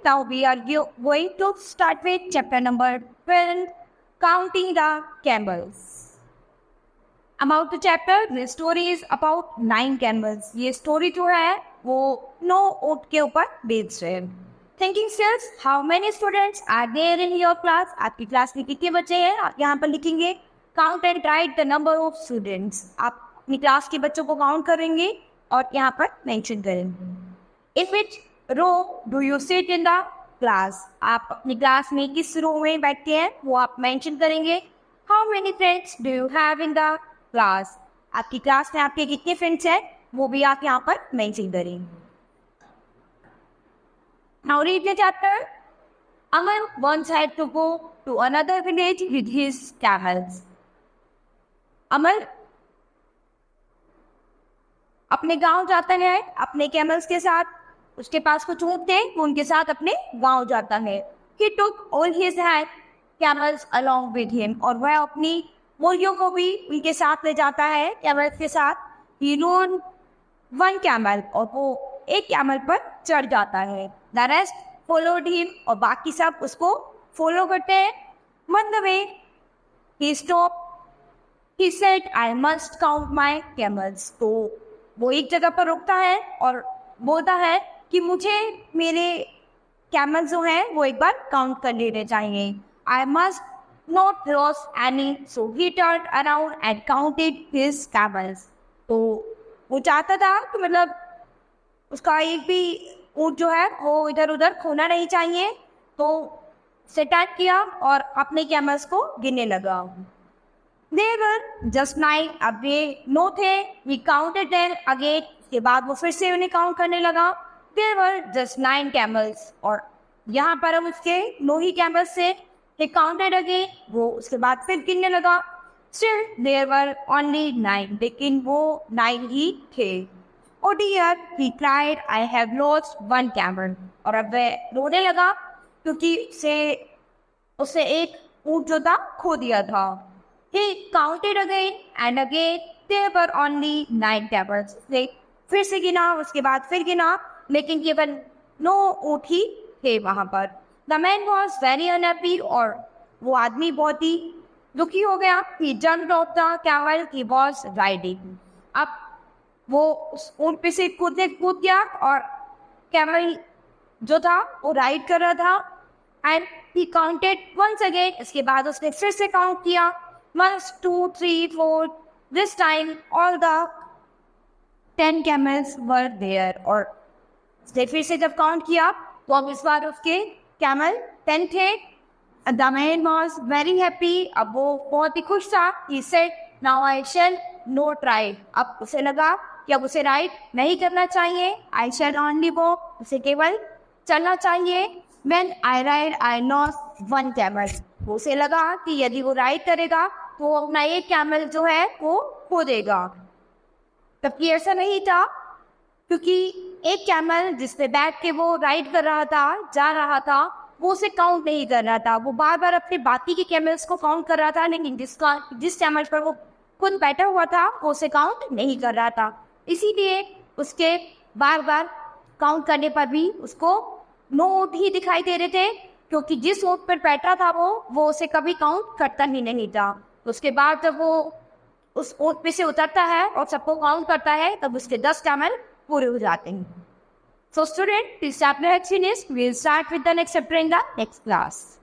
now we are going to start with chapter number 12, Counting the Camels. About the chapter, the story is about 9 camels. ये story जो है वो 9 ऊँट के ऊपर based है. Thinking skills, how many students are there in your class? आपकी class में कितने बच्चे हैं? आप यहाँ पर लिखेंगे count and write the number of students. आप अपनी क्लास के बच्चों को काउंट करेंगे और यहाँ पर मेंशन करेंगे. In which row do you sit in the class? आप अपनी क्लास में किस रो में बैठते हैं वो आप मेंशन करेंगे. How many friends do you have in the class? आपकी क्लास में आपके कितने फ्रेंड्स हैं वो भी आप यहाँ पर मेंशन करेंगे. Now read the chapter. Aman once had to go to another village with his camels. अमर अपने गांव जाता है अपने कैमल्स के साथ. उसके पास कुछ ऊँट थे वो उनके साथ अपने गांव जाता है. He took all his camels along with him. और वह अपनी मुर्गियों को भी उनके साथ ले जाता है कैमल्स के साथ. He rode one camel और वो एक कैमल पर चढ़ जाता है. The rest followed him और बाकी सब उसको फॉलो करते हैं. On the way he stopped. He said, I must count my camels. तो वो एक जगह पर रुकता है और बोलता है कि मुझे मेरे कैमल्स जो हैं वो एक बार काउंट कर लेने चाहिए. I must not lose any. So he turned around and counted his camels. तो वो चाहता था कि मतलब उसका एक भी ऊँट जो है वो इधर उधर खोना नहीं चाहिए. तो सेट किया और अपने कैमल्स को गिनने लगा. They were just 9. अब ये 9 थे. We counted them again. उसके बाद वो फिर से उन्हें काउंट करने लगा. There were just 9 camels. और यहाँ पर हम उसके 9 ही कैमल्स से He counted again. वो उसके बाद फिर गिनने लगा. Still there were only 9. लेकिन वो 9 ही थे. Oh dear, he cried, I have lost one camel. और अब वह रोने लगा क्योंकि उसे एक ऊँट जो था खो दिया था. He counted again and again. There were only 9 camels. फिर से गिना उसके बाद फिर गिना लेकिन केवल 9 ऊँट ही थे वहाँ पर. The man was very unhappy और वो आदमी बहुत ही दुखी हो गया. He jumped off the camel he was riding. अब वो उस ऊँट पे से कूद गया और कैमल जो था वो राइड कर रहा था. And he counted once again. इसके बाद उसने फिर से काउंट किया. 1, 2, 3, 4. This time all the 10 camels were there. और उसने फिर से जब काउंट किया तो अब इस बार उसके कैमल 10 थे. The man was very happy. अब वो बहुत ही खुश था. He said, now I shall not ride. अब उसे लगा कि अब उसे राइड नहीं करना चाहिए. I shall only walk. उसे केवल चलना चाहिए. When I ride, I lost one camel. वो उसे लगा कि यदि वो राइड करेगा तो वो अपना एक कैमल जो है वो खो देगा. तबकि ऐसा नहीं था क्योंकि एक कैमल जिस पे बैठ के वो राइड कर रहा था जा रहा था वो उसे काउंट नहीं कर रहा था. वो बार बार अपने बाकी के कैमल्स को काउंट कर रहा था लेकिन जिस कैमल पर वो खुद बैठा हुआ था वो उसे काउंट नहीं कर रहा था. इसीलिए उसके बार बार काउंट करने पर भी उसको 9 ऊँट ही दिखाई दे रहे थे क्योंकि जिस ऊँट पर बैठा था वो उसे कभी काउंट करता ही नहीं था. उसके बाद जब वो उस ऊँट पे से उतरता है और सबको काउंट करता है तब उसके 10 कैमल पूरे हो जाते हैं. So student, this chapter has finished. We'll start with the next chapter in the next class.